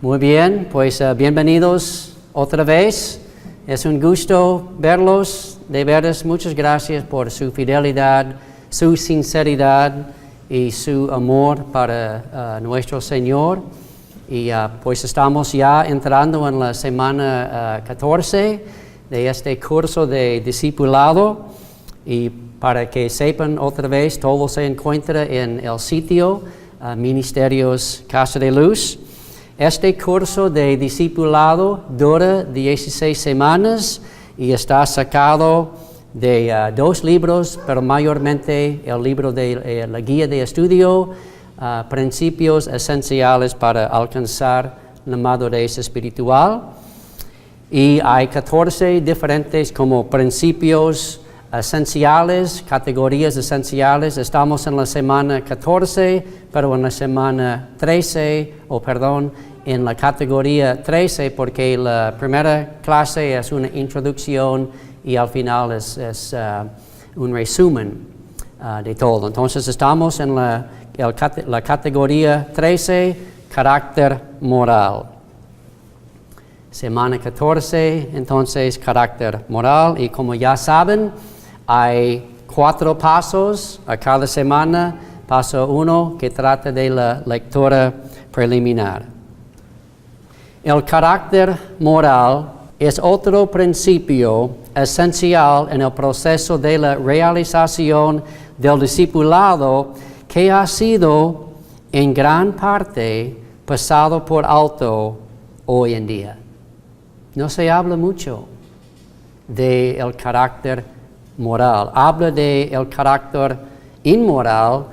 Muy bien, pues bienvenidos otra vez. Es un gusto verlos. De veras, muchas gracias por su fidelidad, su sinceridad y su amor para nuestro Señor. Y pues estamos ya entrando en la semana 14 de este curso de Discipulado. Y para que sepan otra vez, todo se encuentra en el sitio Ministerios Casa de Luz. Este curso de Discipulado dura 16 semanas y está sacado de dos libros, pero mayormente el libro de la guía de estudio, Principios Esenciales para Alcanzar La Madurez Espiritual. Y hay 14 diferentes como principios esenciales, categorías esenciales. Estamos en la semana 14, pero en la semana 13, en la categoría 13, porque la primera clase es una introducción y al final es un resumen de todo. Entonces estamos en la categoría 13, carácter moral. Semana 14, entonces, carácter moral. Y como ya saben, hay 4 pasos a cada semana. Paso 1, que trata de la lectura preliminar. El carácter moral es otro principio esencial en el proceso de la realización del discipulado que ha sido en gran parte pasado por alto hoy en día. No se habla mucho del carácter moral. Habla del carácter inmoral.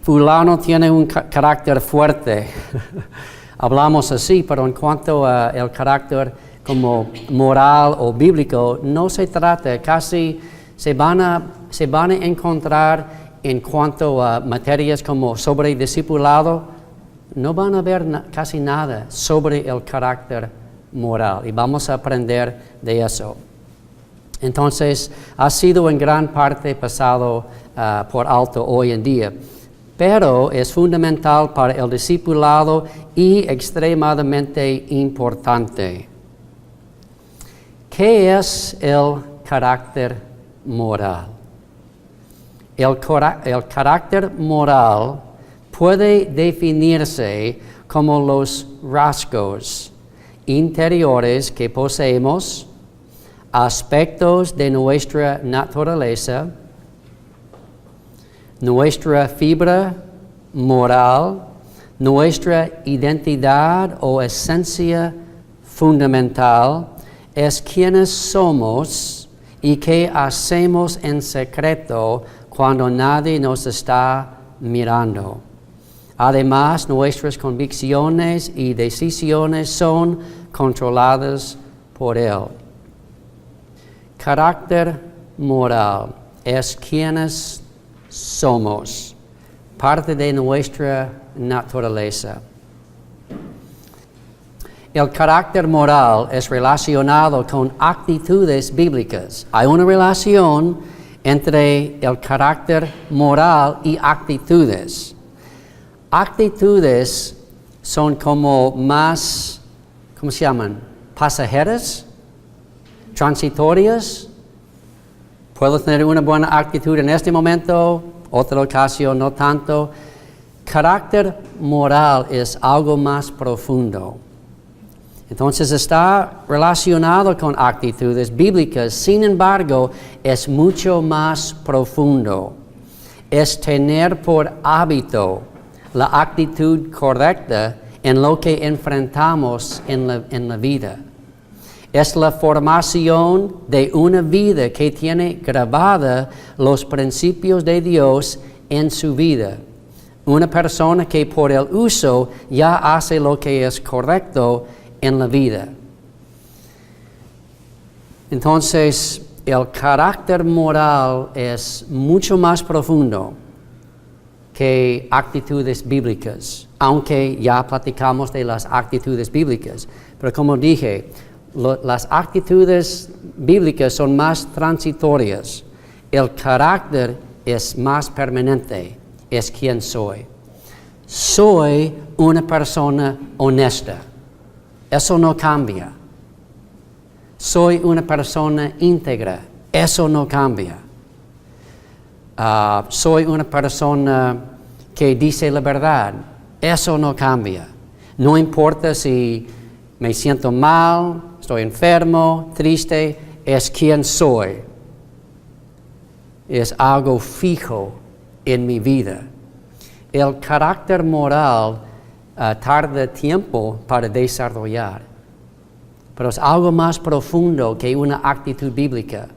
Fulano tiene un carácter fuerte. Hablamos así, pero en cuanto al carácter como moral o bíblico, no se trata. Casi se van a encontrar en cuanto a materias como sobre discipulado, no van a ver casi nada sobre el carácter moral. Y vamos a aprender de eso. Entonces, ha sido en gran parte pasado por alto hoy en día. Pero es fundamental para el discipulado y extremadamente importante. ¿Qué es el carácter moral? El carácter moral puede definirse como los rasgos interiores que poseemos, aspectos de nuestra naturaleza, nuestra fibra moral, nuestra identidad o esencia fundamental, es quienes somos y qué hacemos en secreto cuando nadie nos está mirando. Además, nuestras convicciones y decisiones son controladas por Él. Carácter moral es quienes somos, parte de nuestra naturaleza. El carácter moral es relacionado con actitudes bíblicas. Hay una relación entre el carácter moral y actitudes. Actitudes son como más, ¿cómo se llaman? Pasajeras, transitorias. Puedo tener una buena actitud en este momento, otra ocasión no tanto. Carácter moral es algo más profundo. Entonces está relacionado con actitudes bíblicas, sin embargo, es mucho más profundo. Es tener por hábito la actitud correcta en lo que enfrentamos en la vida. Es la formación de una vida que tiene grabada los principios de Dios en su vida. Una persona que por el uso ya hace lo que es correcto en la vida. Entonces, el carácter moral es mucho más profundo que actitudes bíblicas, aunque ya platicamos de las actitudes bíblicas. Pero como dije, las actitudes bíblicas son más transitorias. El carácter es más permanente, es quien soy. Soy una persona honesta. Eso no cambia. Soy una persona íntegra. Eso no cambia. Soy una persona que dice la verdad. Eso no cambia. No importa si me siento mal, estoy enfermo, triste, es quien soy. Es algo fijo en mi vida. El carácter moral tarda tiempo para desarrollar, pero es algo más profundo que una actitud bíblica.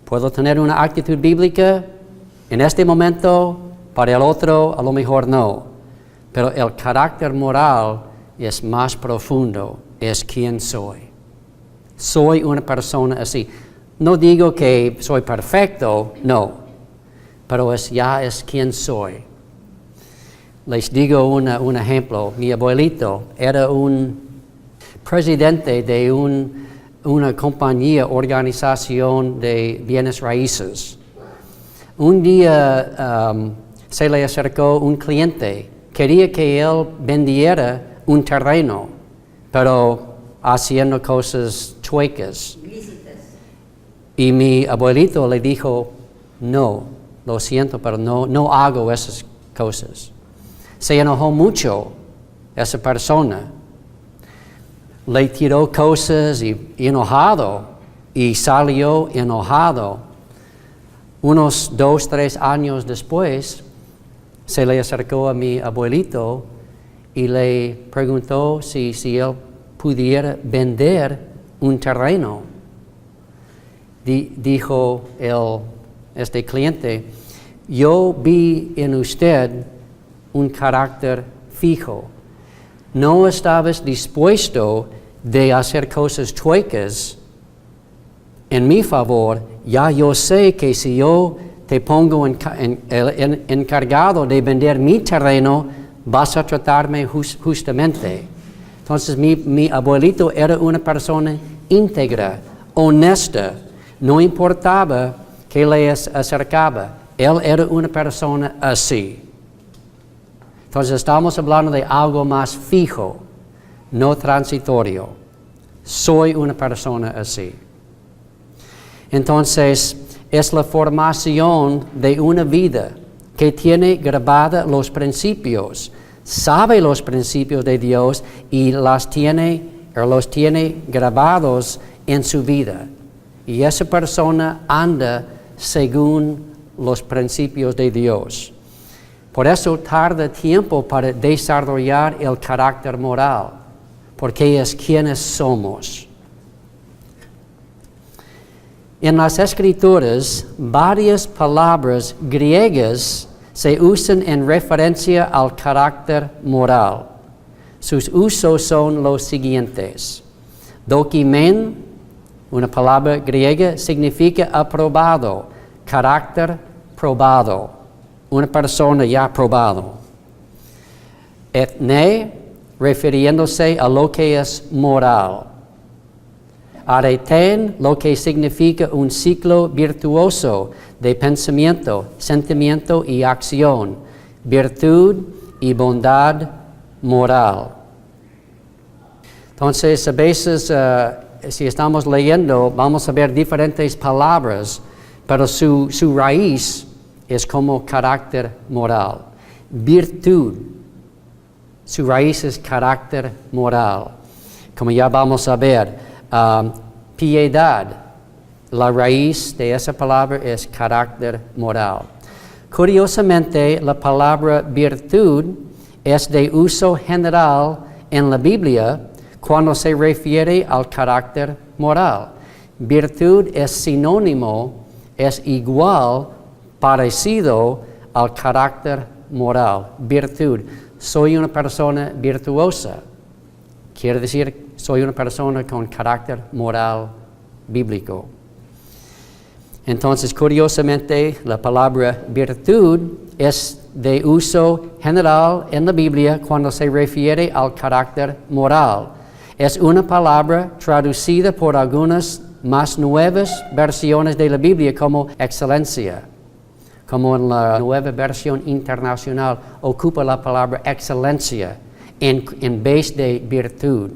Puedo tener una actitud bíblica en este momento, para el otro a lo mejor no, pero el carácter moral es más profundo, es quien soy. Soy una persona así. No digo que soy perfecto, no, pero ya es quien soy. Les digo un ejemplo. Mi abuelito era un presidente de una compañía, organización de bienes raíces. Un día se le acercó un cliente, quería que él vendiera un terreno, pero haciendo cosas chuecas. Y mi abuelito le dijo, no, lo siento, pero no hago esas cosas. Se enojó mucho esa persona. Le tiró cosas y enojado, y salió enojado. Unos 2, 3 años después, se le acercó a mi abuelito y le preguntó si él pudiera vender un terreno. Dijo este cliente, yo vi en usted un carácter fijo. No estabas dispuesto de hacer cosas chuecas en mi favor. Ya yo sé que si yo te pongo encargado de vender mi terreno, vas a tratarme justamente. Entonces mi abuelito era una persona íntegra, honesta. No importaba que le acercaba. Él era una persona así. Entonces estamos hablando de algo más fijo, no transitorio. Soy una persona así. Entonces es la formación de una vida que tiene grabada los principios, sabe los principios de Dios y los tiene grabados en su vida. Y esa persona anda según los principios de Dios. Por eso tarda tiempo para desarrollar el carácter moral, porque es quienes somos. En las Escrituras, varias palabras griegas se usan en referencia al carácter moral. Sus usos son los siguientes. Dokimen, una palabra griega, significa aprobado, carácter probado, una persona ya aprobado. Etne, refiriéndose a lo que es moral. Areten, lo que significa un ciclo virtuoso de pensamiento, sentimiento y acción, virtud y bondad moral. Entonces, a veces, si estamos leyendo, vamos a ver diferentes palabras, pero su raíz es como carácter moral. Virtud, su raíz es carácter moral. Como ya vamos a ver, piedad, la raíz de esa palabra es carácter moral. Curiosamente, la palabra virtud es de uso general en la Biblia cuando se refiere al carácter moral. Virtud es sinónimo, es igual, parecido al carácter moral. Virtud. Soy una persona virtuosa. Quiere decir, soy una persona con carácter moral bíblico. Entonces, curiosamente, la palabra virtud es de uso general en la Biblia cuando se refiere al carácter moral. Es una palabra traducida por algunas más nuevas versiones de la Biblia como excelencia. Como en la nueva versión internacional, ocupa la palabra excelencia en vez de virtud.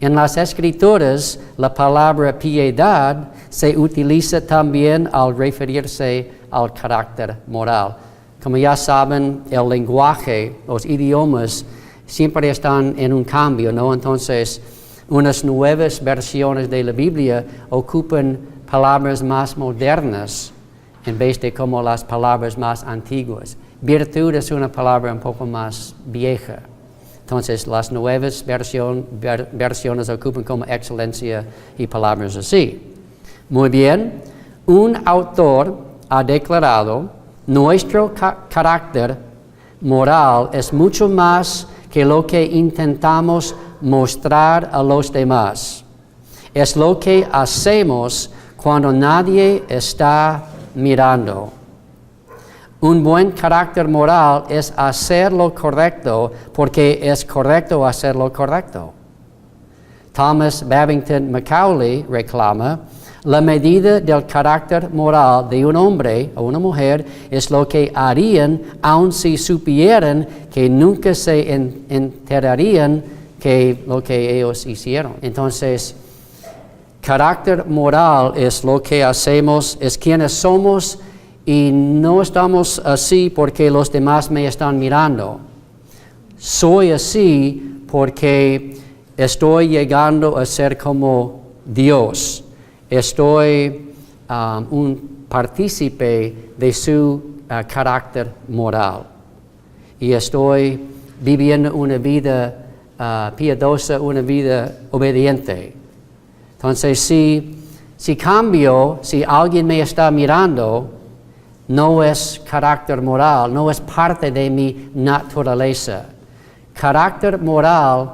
En las Escrituras, la palabra piedad se utiliza también al referirse al carácter moral. Como ya saben, el lenguaje, los idiomas, siempre están en un cambio, ¿no? Entonces, unas nuevas versiones de la Biblia ocupan palabras más modernas en vez de como las palabras más antiguas. Virtud es una palabra un poco más vieja. Entonces, las nuevas versiones ocupan como excelencia y palabras así. Muy bien, un autor ha declarado, nuestro carácter moral es mucho más que lo que intentamos mostrar a los demás. Es lo que hacemos cuando nadie está mirando. Un buen carácter moral es hacer lo correcto porque es correcto hacer lo correcto. Thomas Babington Macaulay reclama, la medida del carácter moral de un hombre o una mujer es lo que harían aun si supieran que nunca se enterarían que lo que ellos hicieron. Entonces, carácter moral es lo que hacemos, es quienes somos y no estamos así porque los demás me están mirando. Soy así porque estoy llegando a ser como Dios. Estoy un partícipe de su carácter moral. Y estoy viviendo una vida piadosa, una vida obediente. Entonces, si cambio, si alguien me está mirando, no es carácter moral, no es parte de mi naturaleza. Carácter moral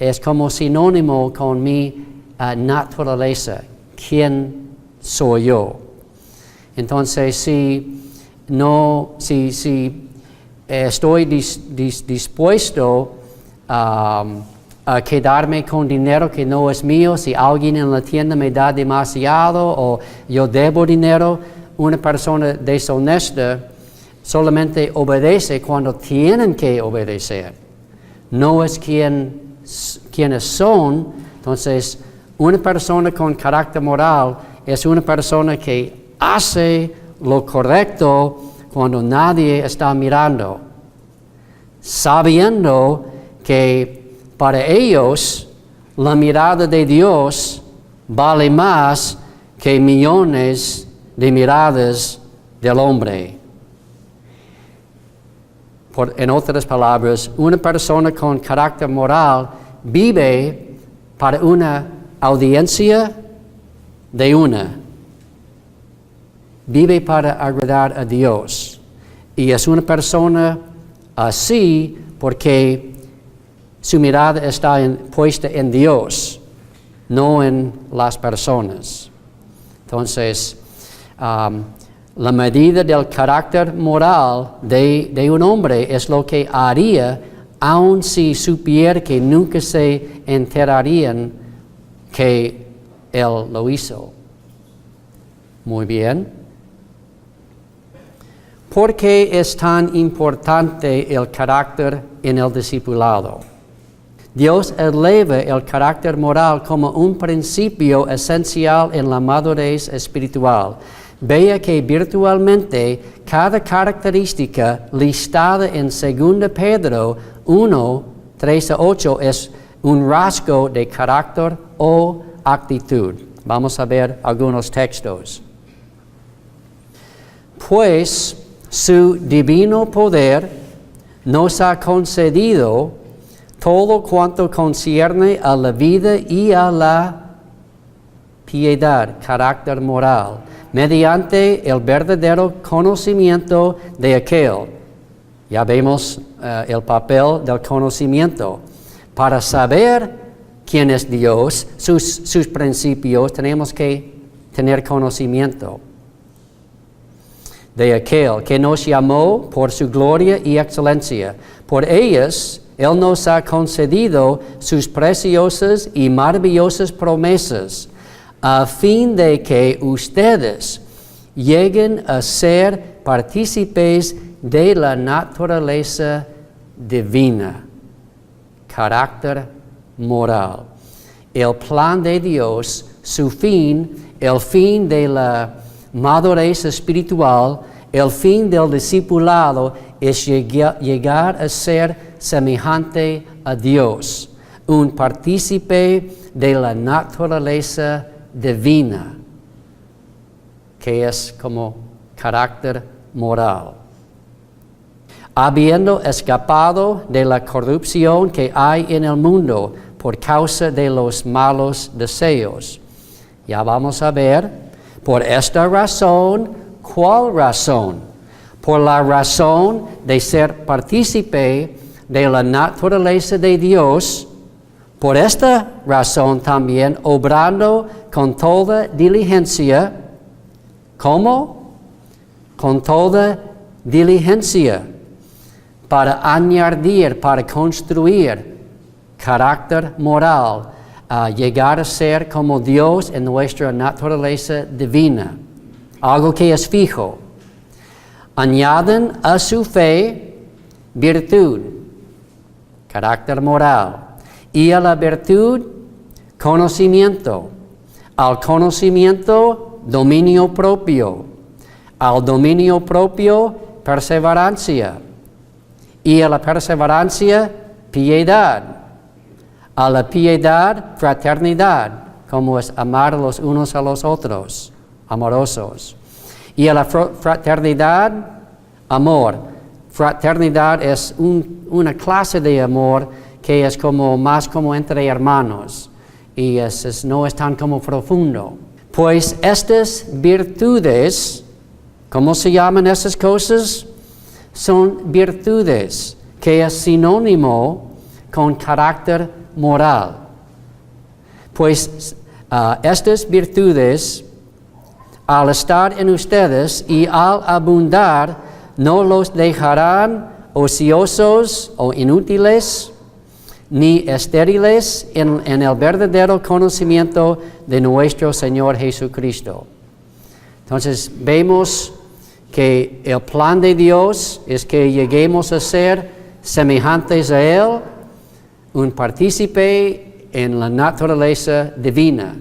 es como sinónimo con mi naturaleza. ¿Quién soy yo? Entonces, si estoy dispuesto a quedarme con dinero que no es mío, si alguien en la tienda me da demasiado o yo debo dinero, una persona deshonesta solamente obedece cuando tienen que obedecer. No es quienes son. Entonces, una persona con carácter moral es una persona que hace lo correcto cuando nadie está mirando, sabiendo que para ellos la mirada de Dios vale más que millones de miradas del hombre. En otras palabras, una persona con carácter moral vive para una audiencia de una. Vive para agradar a Dios. Y es una persona así porque su mirada está puesta en Dios, no en las personas. Entonces, la medida del carácter moral de un hombre es lo que haría, aun si supiera que nunca se enterarían que él lo hizo. Muy bien. ¿Por qué es tan importante el carácter en el discipulado? Dios eleva el carácter moral como un principio esencial en la madurez espiritual. Vea que virtualmente cada característica listada en 2 Pedro 1, 3-8 es un rasgo de carácter o actitud. Vamos a ver algunos textos. Pues su divino poder nos ha concedido todo cuanto concierne a la vida y a la piedad, carácter moral, mediante el verdadero conocimiento de aquel. Ya vemos el papel del conocimiento. Para saber quién es Dios, sus principios, tenemos que tener conocimiento de aquel que nos llamó por su gloria y excelencia. Por ellas, Él nos ha concedido sus preciosas y maravillosas promesas, a fin de que ustedes lleguen a ser partícipes de la naturaleza divina, carácter moral. el plan de Dios, su fin, el fin de la madurez espiritual, el fin del discipulado es llegar a ser semejante a Dios, un partícipe de la naturaleza divina, que es como carácter moral. Habiendo escapado de la corrupción que hay en el mundo por causa de los malos deseos. Ya vamos a ver, por esta razón, ¿cuál razón? Por la razón de ser partícipe de la naturaleza de Dios, por esta razón también, obrando con toda diligencia. ¿Cómo? Con toda diligencia, para añadir, para construir carácter moral, llegar a ser como Dios en nuestra naturaleza divina, algo que es fijo. Añaden a su fe virtud, carácter moral, y a la virtud conocimiento, al conocimiento dominio propio, al dominio propio perseverancia, y a la perseverancia piedad, a la piedad fraternidad, como es amar los unos a los otros, amorosos, y a la fraternidad amor. Fraternidad es una clase de amor que es como más como entre hermanos y no es tan como profundo. Pues estas virtudes, ¿cómo se llaman esas cosas? Son virtudes, que es sinónimo con carácter moral. Pues estas virtudes, al estar en ustedes y al abundar, no los dejarán ociosos o inútiles, ni estériles en el verdadero conocimiento de nuestro Señor Jesucristo. Entonces, vemos que el plan de Dios es que lleguemos a ser semejantes a Él, un partícipe en la naturaleza divina.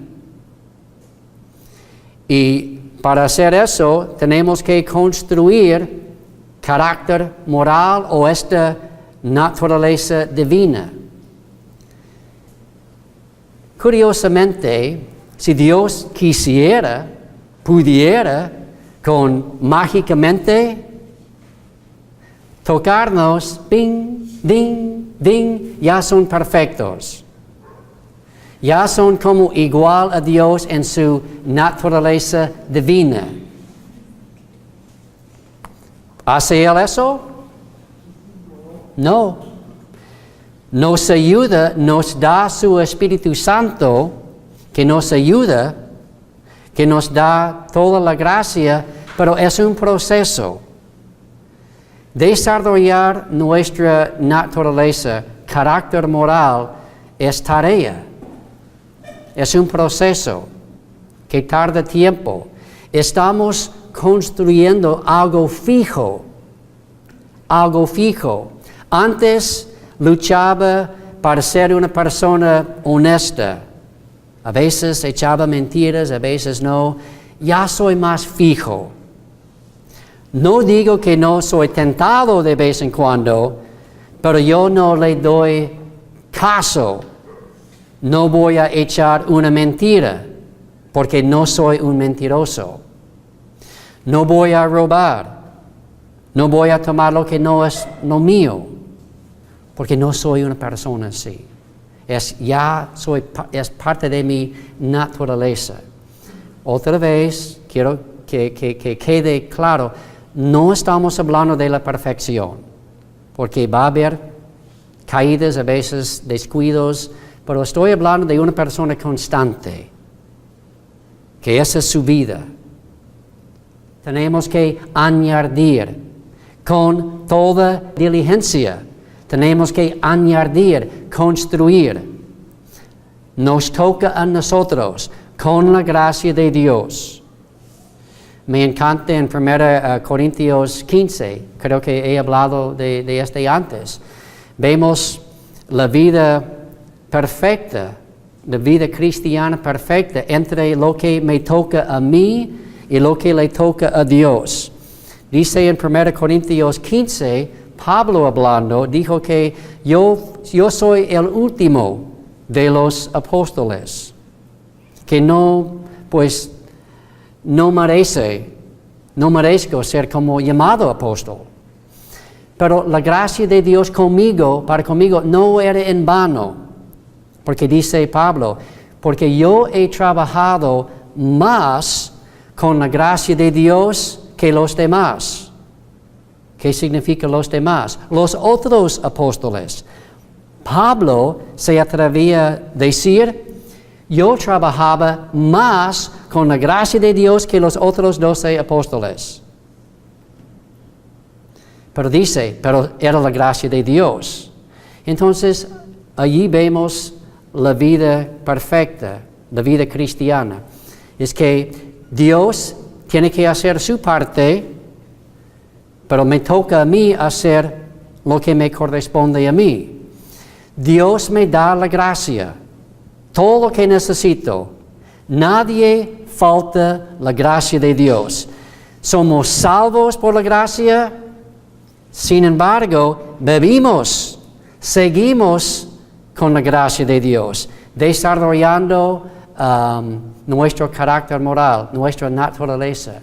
Y para hacer eso, tenemos que construir carácter moral o esta naturaleza divina. Curiosamente, si Dios quisiera, pudiera, mágicamente tocarnos, ping, ding, ding, ya son perfectos. Ya son como igual a Dios en su naturaleza divina. ¿Hace Él eso? No. Nos ayuda, nos da su Espíritu Santo, que nos ayuda, que nos da toda la gracia, pero es un proceso. Desarrollar nuestra naturaleza, carácter moral, es tarea. Es un proceso que tarda tiempo. Estamos construyendo algo fijo. Algo fijo. Antes luchaba para ser una persona honesta. A veces echaba mentiras, a veces no. Ya soy más fijo. No digo que no soy tentado de vez en cuando, pero yo no le doy caso. No voy a echar una mentira, porque no soy un mentiroso. No voy a robar. No voy a tomar lo que no es lo mío, porque no soy una persona así. Es parte de mi naturaleza. Otra vez, quiero que quede claro, no estamos hablando de la perfección, porque va a haber caídas, a veces descuidos, pero estoy hablando de una persona constante, que esa es su vida. Tenemos que añadir con toda diligencia. Tenemos que añadir, construir. Nos toca a nosotros con la gracia de Dios. Me encanta en 1 Corintios 15, creo que he hablado de este antes. Vemos la vida perfecta la vida cristiana perfecta entre lo que me toca a mí y lo que le toca a Dios. Dice en 1 Corintios 15, Pablo hablando, dijo que yo soy el último de los apóstoles, que no merezco ser como llamado apóstol. Pero la gracia de Dios para conmigo, no era en vano. Porque dice Pablo, porque yo he trabajado más con la gracia de Dios que los demás. ¿Qué significa los demás? Los otros apóstoles. Pablo se atrevía a decir, yo trabajaba más con la gracia de Dios que los otros 12 apóstoles. Pero era la gracia de Dios. Entonces, allí vemos la vida perfecta, la vida cristiana. Es que Dios tiene que hacer su parte, pero me toca a mí hacer lo que me corresponde a mí. Dios me da la gracia, todo lo que necesito. Nadie falta la gracia de Dios. Somos salvos por la gracia. Sin embargo, seguimos con la gracia de Dios, desarrollando nuestro carácter moral, nuestra naturaleza.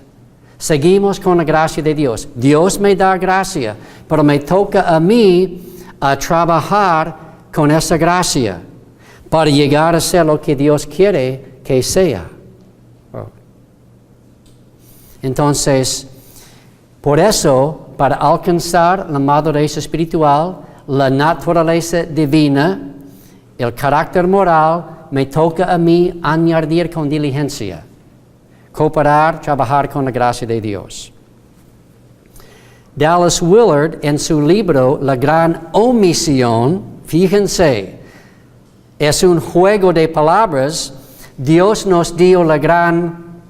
Seguimos con la gracia de Dios. Dios me da gracia, pero me toca a mí a trabajar con esa gracia para llegar a ser lo que Dios quiere que sea. Entonces, por eso, para alcanzar la madurez espiritual, la naturaleza divina, el carácter moral, me toca a mí añadir con diligencia, cooperar, trabajar con la gracia de Dios. Dallas Willard, en su libro La Gran Omisión, fíjense, es un juego de palabras. Dios nos dio la gran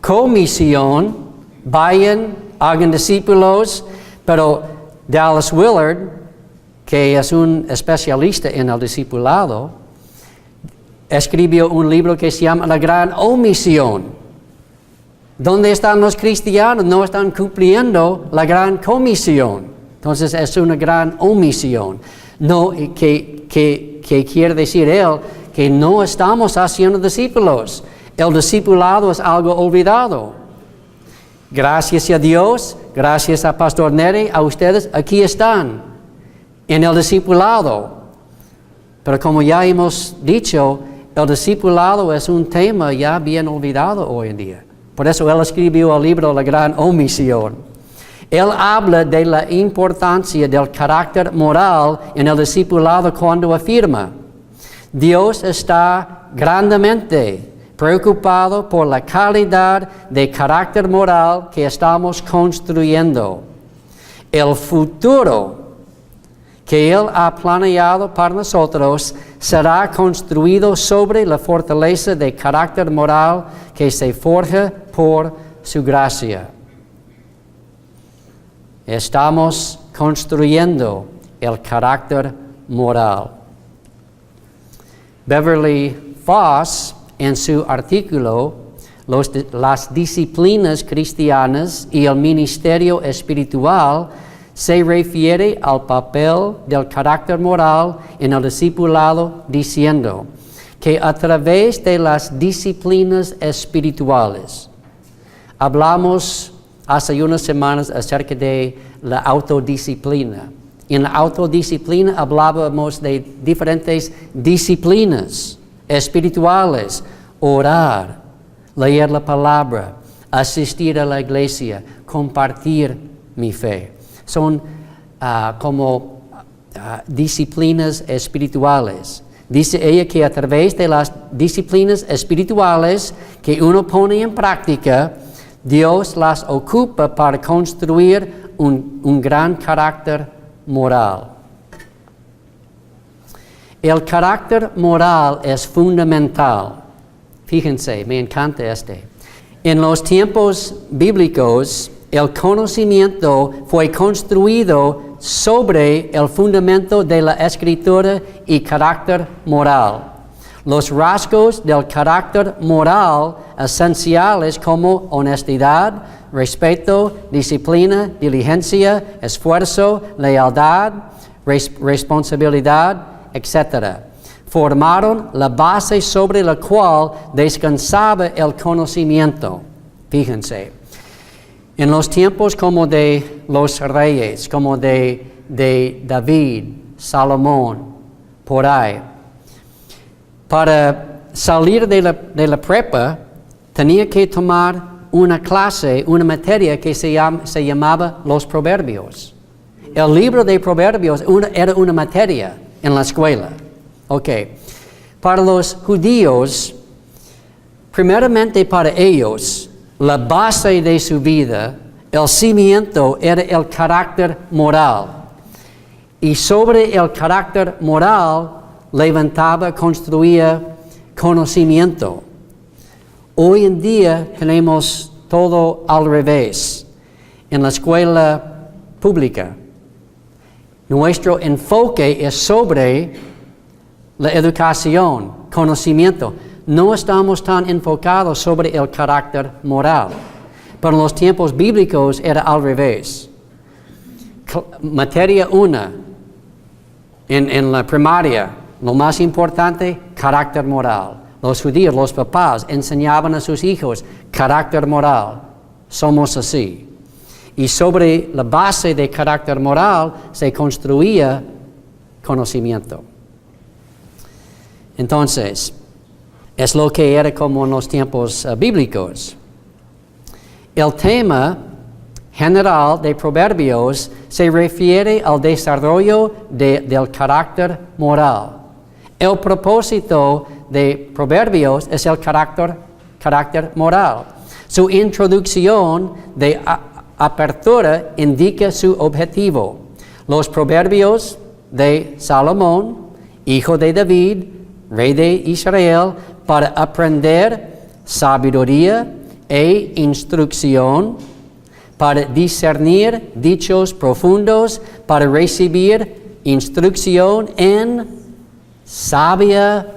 comisión, vayan, hagan discípulos, pero Dallas Willard, que es un especialista en el discipulado, escribió un libro que se llama La Gran Omisión. ¿Dónde están los cristianos? No están cumpliendo la gran comisión. Entonces es una gran omisión. No, que quiere decir él que no estamos haciendo discípulos. El discipulado es algo olvidado. Gracias a Dios, gracias a Pastor Neri, a ustedes, aquí están, en el discipulado. Pero como ya hemos dicho, el discipulado es un tema ya bien olvidado hoy en día. Por eso él escribió el libro La Gran Omisión. Él habla de la importancia del carácter moral en el discipulado cuando afirma: Dios está grandemente preocupado por la calidad de carácter moral que estamos construyendo. El futuro que Él ha planeado para nosotros será construido sobre la fortaleza de carácter moral que se forja por su gracia. Estamos construyendo el carácter moral. Beverly Foss, en su artículo Las disciplinas cristianas y el ministerio espiritual, se refiere al papel del carácter moral en el discipulado, diciendo que a través de las disciplinas espirituales, hablamos hace unas semanas acerca de la autodisciplina. En la autodisciplina hablábamos de diferentes disciplinas espirituales: orar, leer la palabra, asistir a la iglesia, compartir mi fe. Son como disciplinas espirituales. Dice ella que a través de las disciplinas espirituales que uno pone en práctica, Dios las ocupa para construir un gran carácter moral. El carácter moral es fundamental. Fíjense, me encanta este. En los tiempos bíblicos, el conocimiento fue construido sobre el fundamento de la escritura y carácter moral. Los rasgos del carácter moral esenciales como honestidad, respeto, disciplina, diligencia, esfuerzo, lealtad, responsabilidad, etc. Formaron la base sobre la cual descansaba el conocimiento. Fíjense, en los tiempos como de los reyes, como de David, Salomón, por ahí, para salir de la prepa, tenía que tomar una clase, una materia que se llamaba los proverbios. El libro de proverbios era una materia en la escuela. Ok. Para los judíos, primeramente para ellos, la base de su vida, el cimiento era el carácter moral. Y sobre el carácter moral levantaba, construía conocimiento. Hoy en día tenemos todo al revés. En la escuela pública, nuestro enfoque es sobre la educación, conocimiento. No estamos tan enfocados sobre el carácter moral. Pero en los tiempos bíblicos era al revés. Materia 1, en la primaria, lo más importante, carácter moral. Los judíos, los papás, enseñaban a sus hijos carácter moral. Somos así. Y sobre la base de carácter moral se construía conocimiento. Entonces, es lo que era como en los tiempos bíblicos. El tema general de Proverbios se refiere al desarrollo del carácter moral. El propósito de Proverbios es el carácter moral. Su introducción de apertura indica su objetivo. Los Proverbios de Salomón, hijo de David, rey de Israel, para aprender sabiduría e instrucción, para discernir dichos profundos, para recibir instrucción en sabia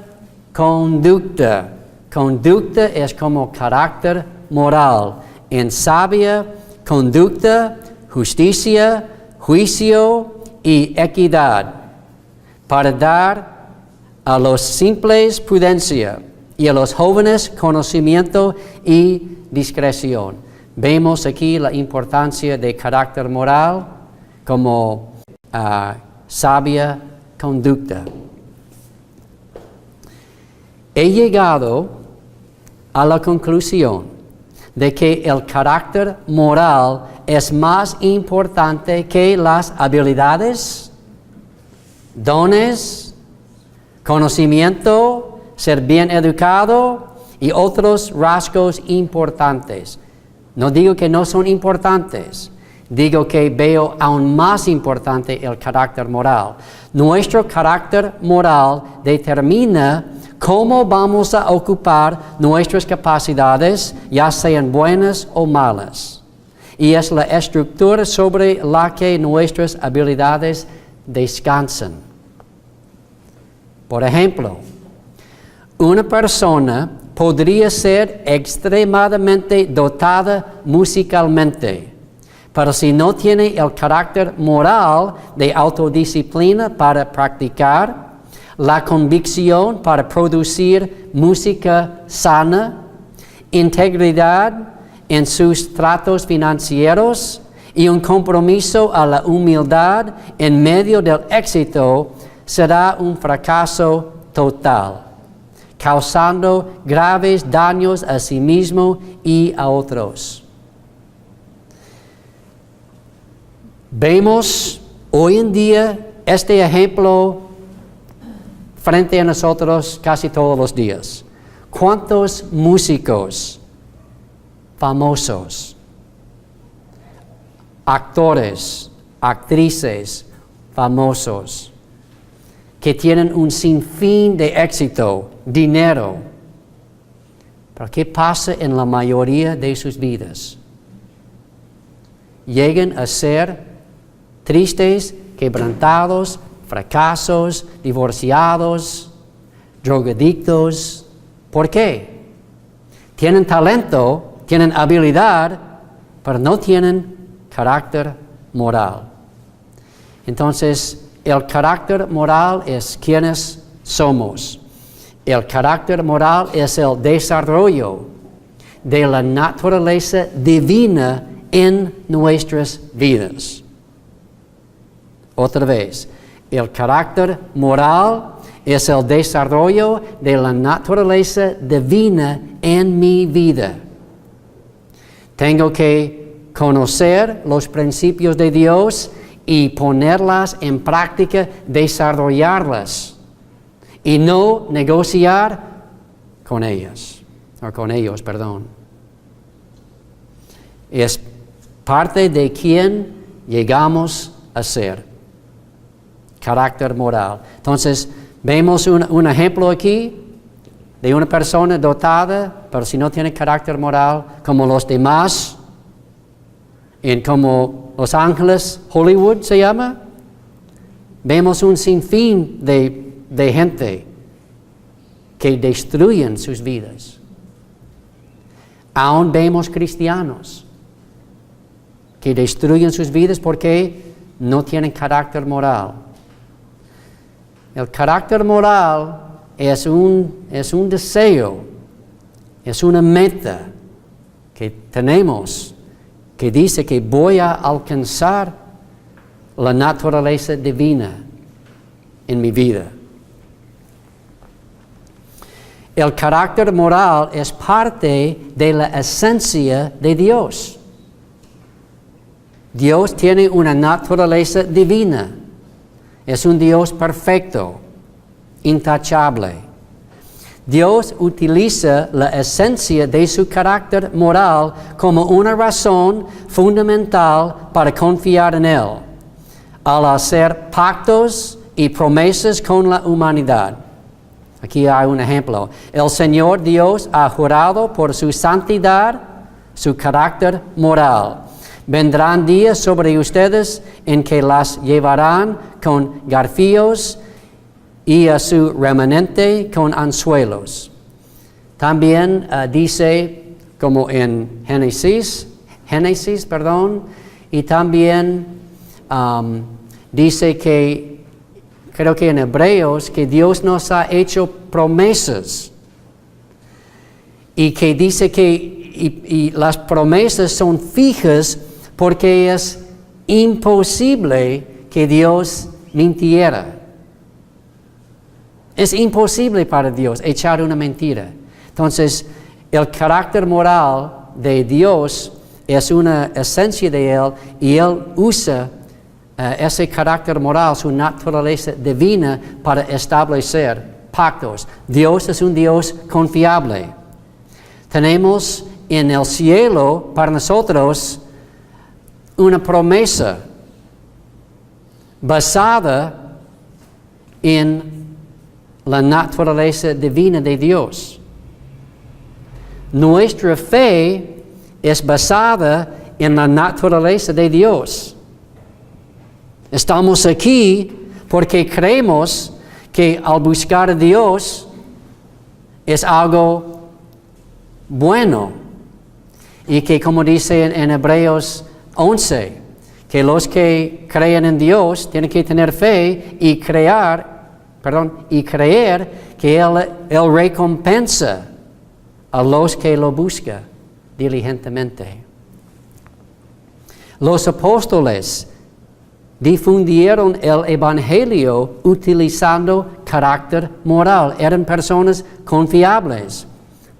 conducta. Conducta es como carácter moral. En sabia conducta, justicia, juicio y equidad, para dar a los simples prudencia y a los jóvenes conocimiento y discreción. Vemos aquí la importancia de carácter moral como sabia conducta. He llegado a la conclusión de que el carácter moral es más importante que las habilidades, dones, conocimiento, ser bien educado y otros rasgos importantes. No digo que no son importantes, digo que veo aún más importante el carácter moral. Nuestro carácter moral determina cómo vamos a ocupar nuestras capacidades, ya sean buenas o malas. Y es la estructura sobre la que nuestras habilidades descansan. Por ejemplo, una persona podría ser extremadamente dotada musicalmente, pero si no tiene el carácter moral de autodisciplina para practicar, la convicción para producir música sana, integridad en sus tratos financieros y un compromiso a la humildad en medio del éxito, será un fracaso total, causando graves daños a sí mismo y a otros. Vemos hoy en día este ejemplo frente a nosotros casi todos los días. ¿Cuántos músicos famosos, actores, actrices famosos, que tienen un sinfín de éxito, dinero? ¿Pero qué pasa en la mayoría de sus vidas? Llegan a ser tristes, quebrantados, fracasos, divorciados, drogadictos. ¿Por qué? Tienen talento, tienen habilidad, pero no tienen carácter moral. Entonces, el carácter moral es quienes somos. El carácter moral es el desarrollo de la naturaleza divina en nuestras vidas. Otra vez, el carácter moral es el desarrollo de la naturaleza divina en mi vida. Tengo que conocer los principios de Dios y ponerlas en práctica, desarrollarlas y no negociar con ellas, o con ellos, perdón. Es parte de quien llegamos a ser. Carácter moral. Entonces, vemos un ejemplo aquí de una persona dotada, pero si no tiene carácter moral como los demás, en como Los Ángeles, Hollywood se llama, vemos un sinfín de gente que destruyen sus vidas. Aún vemos cristianos que destruyen sus vidas porque no tienen carácter moral. El carácter moral es un deseo, es una meta que tenemos que dice que voy a alcanzar la naturaleza divina en mi vida. El carácter moral es parte de la esencia de Dios. Dios tiene una naturaleza divina. Es un Dios perfecto, intachable. Dios utiliza la esencia de su carácter moral como una razón fundamental para confiar en Él, al hacer pactos y promesas con la humanidad. Aquí hay un ejemplo. El Señor Dios ha jurado por su santidad, su carácter moral. Vendrán días sobre ustedes en que las llevarán con garfíos y a su remanente con anzuelos. También dice, como en Génesis, y también dice que, creo que en Hebreos, que Dios nos ha hecho promesas. Y que dice que y las promesas son fijas porque es imposible que Dios mintiera. Es imposible para Dios echar una mentira. Entonces, el carácter moral de Dios es una esencia de Él y Él usa ese carácter moral, su naturaleza divina, para establecer pactos. Dios es un Dios confiable. Tenemos en el cielo para nosotros una promesa basada en la naturaleza divina de Dios. Nuestra fe es basada en la naturaleza de Dios. Estamos aquí porque creemos que al buscar a Dios es algo bueno. Y que, como dice en Hebreos 11, que los que creen en Dios tienen que tener fe y creer que Él recompensa a los que lo buscan diligentemente. Los apóstoles difundieron el Evangelio utilizando carácter moral. Eran personas confiables.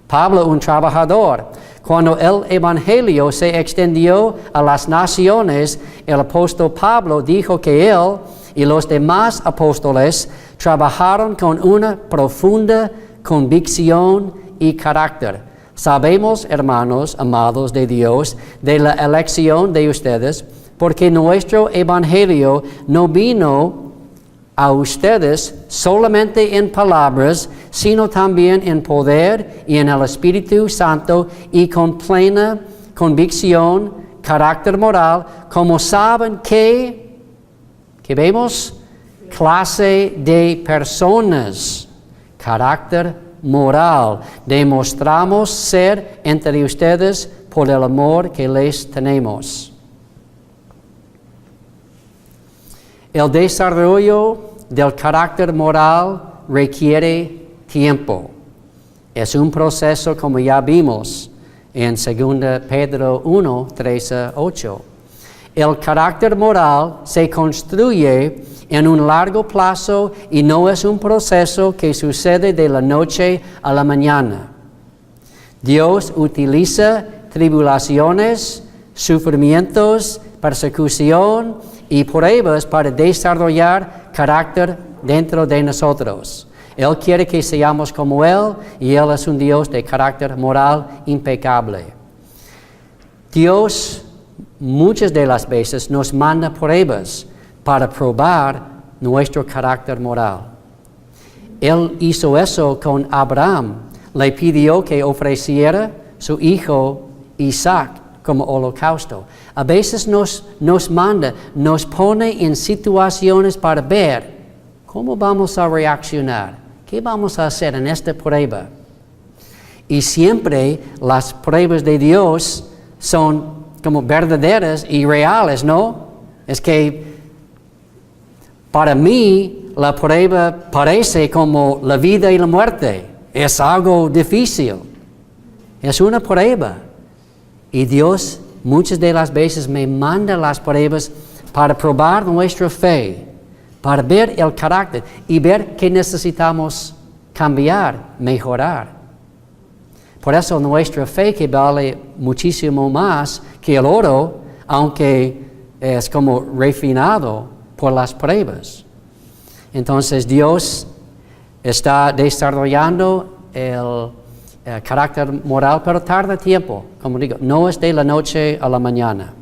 Pablo, un trabajador. Cuando el Evangelio se extendió a las naciones, el apóstol Pablo dijo que él y los demás apóstoles trabajaron con una profunda convicción y carácter. Sabemos, hermanos amados de Dios, de la elección de ustedes, porque nuestro Evangelio no vino a ustedes solamente en palabras, sino también en poder y en el Espíritu Santo y con plena convicción, carácter moral, como saben que vemos clase de personas carácter moral. Demostramos ser entre ustedes por el amor que les tenemos. El desarrollo del carácter moral requiere tiempo. Es un proceso, como ya vimos en 2 Pedro 1, 13-8. El carácter moral se construye en un largo plazo y no es un proceso que sucede de la noche a la mañana. Dios utiliza tribulaciones, sufrimientos, persecución y pruebas para desarrollar carácter dentro de nosotros. Él quiere que seamos como Él y Él es un Dios de carácter moral impecable. Dios muchas de las veces nos manda pruebas para probar nuestro carácter moral. Él hizo eso con Abraham. Le pidió que ofreciera su hijo Isaac como holocausto. A veces nos manda, nos pone en situaciones para ver cómo vamos a reaccionar, qué vamos a hacer en esta prueba. Y siempre las pruebas de Dios son como verdaderas y reales, ¿no? Es que para mí la prueba parece como la vida y la muerte. Es algo difícil. Es una prueba. Y Dios muchas de las veces me manda las pruebas para probar nuestra fe, para ver el carácter y ver qué necesitamos cambiar, mejorar. Por eso nuestra fe, que vale muchísimo más que el oro, aunque es como refinado por las pruebas. Entonces Dios está desarrollando el carácter moral, pero tarda tiempo, como digo, no es de la noche a la mañana.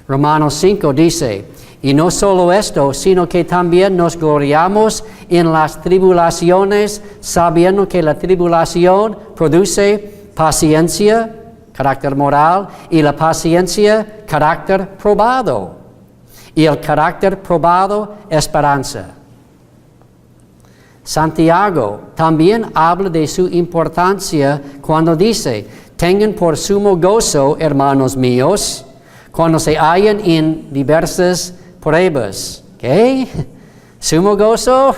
Romanos 5 dice, y no solo esto, sino que también nos gloriamos en las tribulaciones, sabiendo que la tribulación produce paciencia, carácter moral, y la paciencia, carácter probado. Y el carácter probado, esperanza. Santiago también habla de su importancia cuando dice, tengan por sumo gozo, hermanos míos, cuando se hallan en diversas pruebas. ¿Qué? ¿Sumo gozo?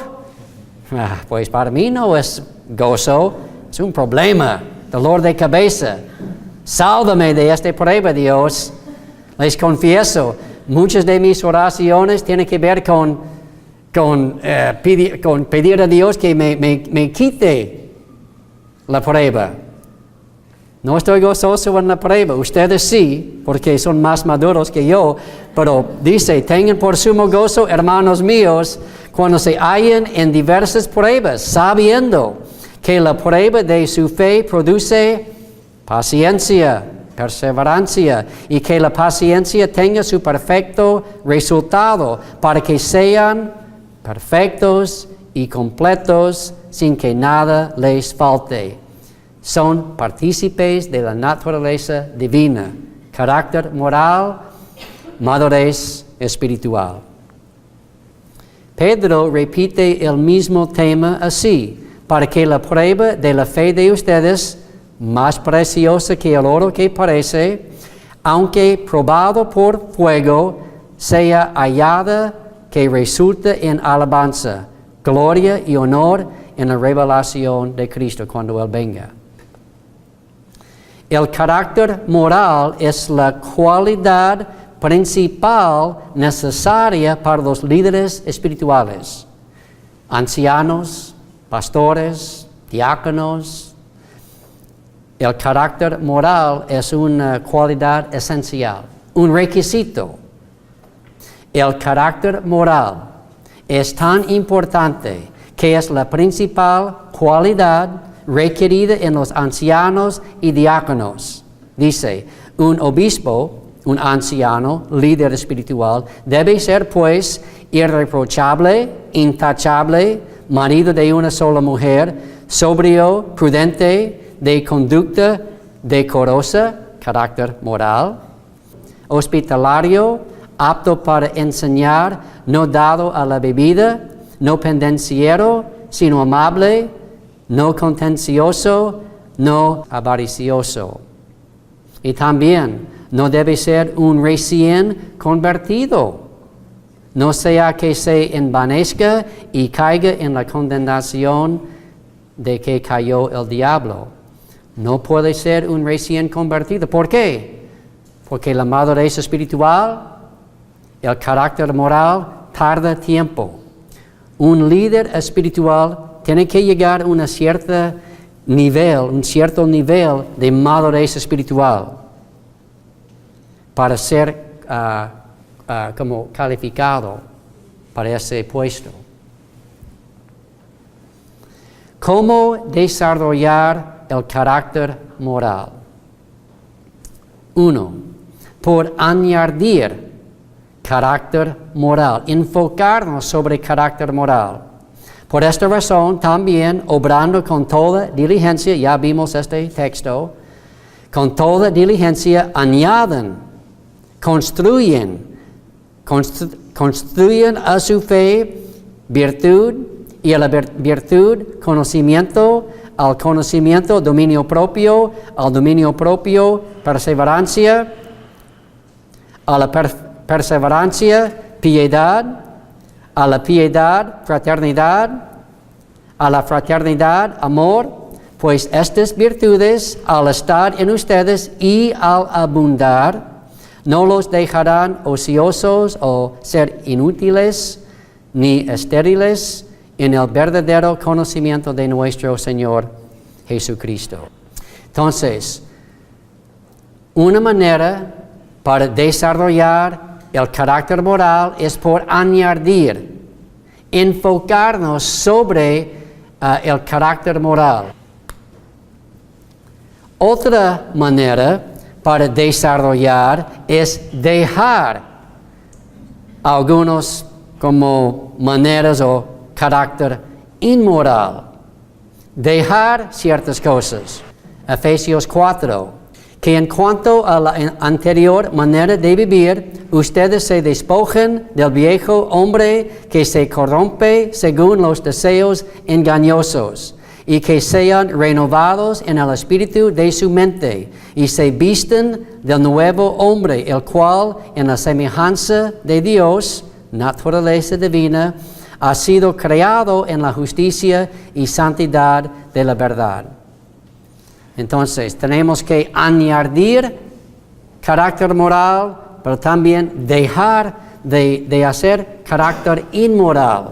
Pues para mí no es gozo, es un problema, dolor de cabeza. Sálvame de esta prueba, Dios. Les confieso, muchas de mis oraciones tienen que ver con pedir a Dios que me quite la prueba. No estoy gozoso en la prueba. Ustedes sí, porque son más maduros que yo. Pero dice, tengan por sumo gozo, hermanos míos, cuando se hallen en diversas pruebas, sabiendo que la prueba de su fe produce paciencia, perseverancia, y que la paciencia tenga su perfecto resultado, para que sean perfectos y completos, sin que nada les falte. Son partícipes de la naturaleza divina, carácter moral, madurez espiritual. Pedro repite el mismo tema así, para que la prueba de la fe de ustedes, más preciosa que el oro que parece, aunque probado por fuego, sea hallada que resulte en alabanza, gloria y honor en la revelación de Cristo cuando Él venga. El carácter moral es la cualidad principal necesaria para los líderes espirituales, ancianos, pastores, diáconos. El carácter moral es una cualidad esencial, un requisito. El carácter moral es tan importante que es la principal cualidad requerida en los ancianos y diáconos. Dice, un obispo, un anciano, líder espiritual, debe ser pues irreprochable, intachable, marido de una sola mujer, sobrio, prudente, de conducta decorosa, carácter moral, hospitalario, apto para enseñar, no dado a la bebida, no pendenciero, sino amable, no contencioso, no avaricioso. Y también no debe ser un recién convertido. No sea que se envanezca y caiga en la condenación de que cayó el diablo. No puede ser un recién convertido. ¿Por qué? Porque la madurez espiritual, el carácter moral, tarda tiempo. Un líder espiritual tiene que llegar a un cierto nivel de madurez espiritual para ser como calificado para ese puesto. ¿Cómo desarrollar el carácter moral? 1. Por añadir carácter moral, enfocarnos sobre carácter moral. Por esta razón, también, obrando con toda diligencia, ya vimos este texto, con toda diligencia añaden, construyen a su fe virtud, y a la virtud conocimiento, al conocimiento dominio propio, al dominio propio perseverancia, a la perseverancia piedad, a la piedad fraternidad, a la fraternidad amor, pues estas virtudes al estar en ustedes y al abundar, no los dejarán ociosos o ser inútiles ni estériles en el verdadero conocimiento de nuestro Señor Jesucristo. Entonces, una manera para desarrollar el carácter moral es por añadir, enfocarnos sobre el carácter moral. Otra manera para desarrollar es dejar algunos como maneras o carácter inmoral. Dejar ciertas cosas. Efesios 4. Que en cuanto a la anterior manera de vivir, ustedes se despojen del viejo hombre que se corrompe según los deseos engañosos, y que sean renovados en el espíritu de su mente, y se visten del nuevo hombre, el cual, en la semejanza de Dios, naturaleza divina, ha sido creado en la justicia y santidad de la verdad. Entonces, tenemos que añadir carácter moral, pero también dejar de hacer carácter inmoral.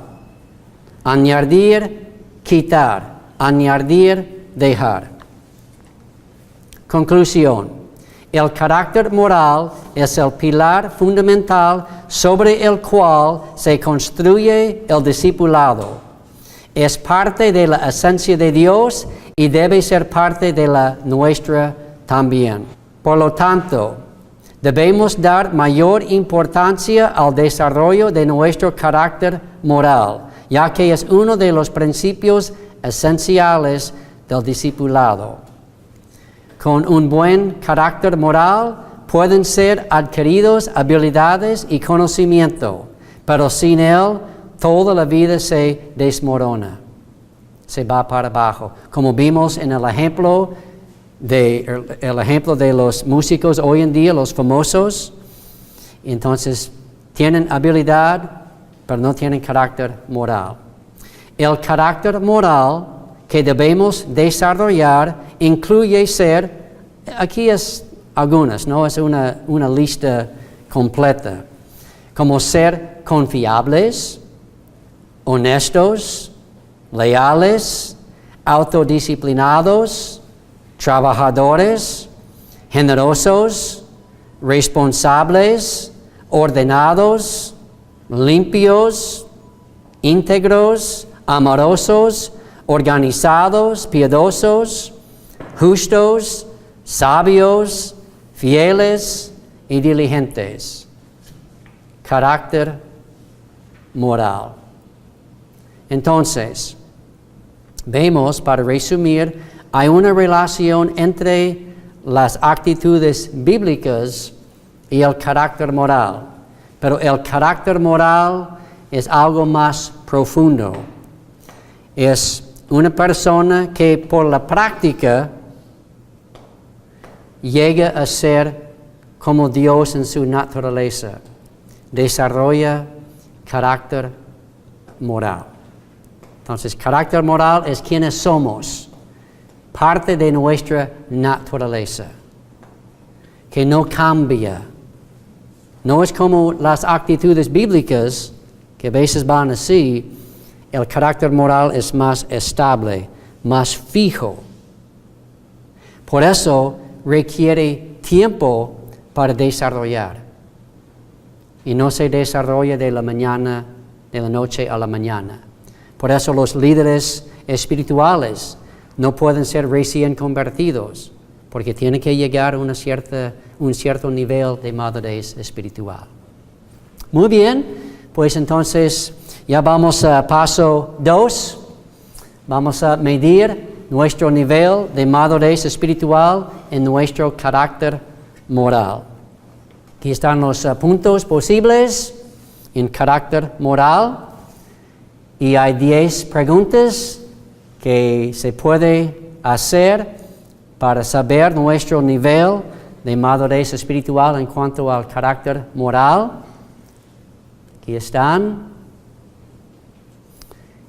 Añadir, quitar. Añadir, dejar. Conclusión. El carácter moral es el pilar fundamental sobre el cual se construye el discipulado. Es parte de la esencia de Dios y debe ser parte de la nuestra también. Por lo tanto, debemos dar mayor importancia al desarrollo de nuestro carácter moral, ya que es uno de los principios esenciales del discipulado. Con un buen carácter moral pueden ser adquiridos habilidades y conocimiento, pero sin él toda la vida se desmorona, se va para abajo. Como vimos en el ejemplo de los músicos hoy en día, los famosos, entonces tienen habilidad, pero no tienen carácter moral. El carácter moral que debemos desarrollar incluye ser, aquí es algunas, no es una lista completa, como ser confiables, honestos, leales, autodisciplinados, trabajadores, generosos, responsables, ordenados, limpios, íntegros, amorosos, organizados, piadosos, justos, sabios, fieles y diligentes. Carácter moral. Entonces, vemos, para resumir, hay una relación entre las actitudes bíblicas y el carácter moral. Pero el carácter moral es algo más profundo. es una persona que por la práctica llega a ser como Dios en su naturaleza. Desarrolla carácter moral. Entonces, carácter moral es quienes somos, parte de nuestra naturaleza, que no cambia. No es como las actitudes bíblicas, que a veces van así. El carácter moral es más estable, más fijo. Por eso requiere tiempo para desarrollar. Y no se desarrolla de la noche a la mañana. Por eso los líderes espirituales no pueden ser recién convertidos, porque tienen que llegar a un cierto nivel de madurez espiritual. Muy bien, pues entonces ya vamos a paso 2. Vamos a medir nuestro nivel de madurez espiritual en nuestro carácter moral. Aquí están los puntos posibles en carácter moral. Y hay 10 preguntas que se puede hacer para saber nuestro nivel de madurez espiritual en cuanto al carácter moral. Aquí están.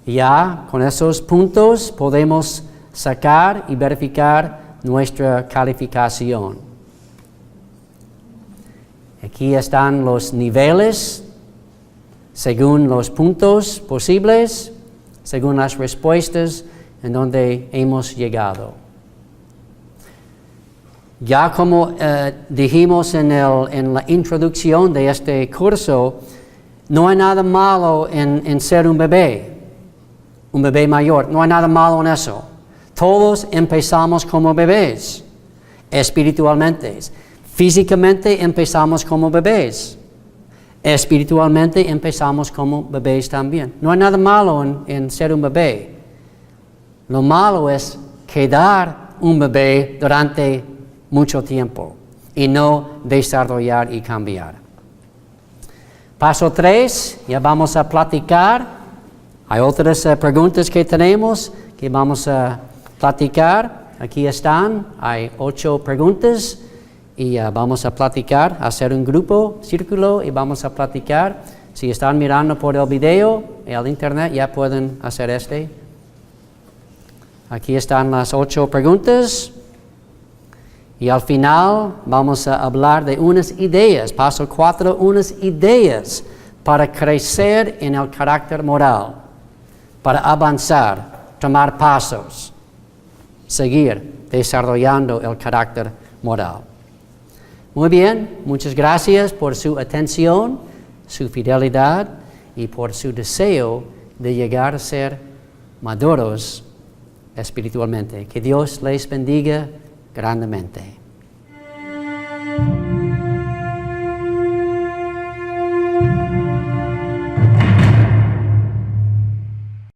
Ya con esos puntos podemos sacar y verificar nuestra calificación. Aquí están los niveles según los puntos posibles, según las respuestas en donde hemos llegado. Ya como dijimos en la introducción de este curso, no hay nada malo en ser un bebé mayor. No hay nada malo en eso. Todos empezamos como bebés, espiritualmente. Físicamente empezamos como bebés. Espiritualmente empezamos como bebés también. No hay nada malo en ser un bebé. Lo malo es quedar un bebé durante mucho tiempo y no desarrollar y cambiar. Paso 3, ya vamos a platicar. Hay otras preguntas que tenemos que vamos a platicar. Aquí están, hay 8 preguntas. Y vamos a platicar, hacer un grupo, círculo, y vamos a platicar. Si están mirando por el video, el internet, ya pueden hacer este. Aquí están las 8 preguntas. Y al final vamos a hablar de unas ideas. Paso 4, unas ideas para crecer en el carácter moral, para avanzar, tomar pasos, seguir desarrollando el carácter moral. Muy bien, muchas gracias por su atención, su fidelidad y por su deseo de llegar a ser maduros espiritualmente. Que Dios les bendiga grandemente.